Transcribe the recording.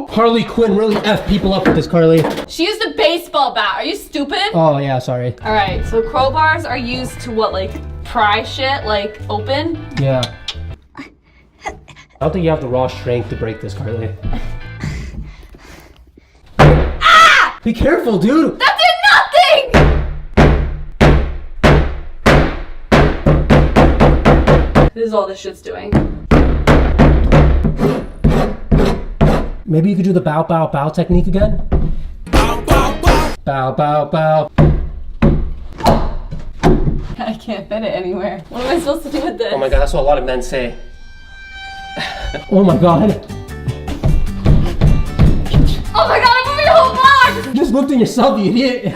Harley Quinn really F people up with this, Carly. She used a baseball bat. Are you stupid? Oh, yeah, sorry. All right, so crowbars are used to what, like pry shit, like open? Yeah. I don't think you have the raw strength to break this, Carly. Ah! Be careful, dude. That did nothing! This is all this shit's doing. Maybe you could do the bow, bow, bow technique again? Bow, bow, bow. Bow, bow, bow. I can't fit it anywhere. What am I supposed to do with this? Oh my god, that's what a lot of men say. Oh my god. Oh my god, I'm moving a whole box! You just looked at yourself, you idiot.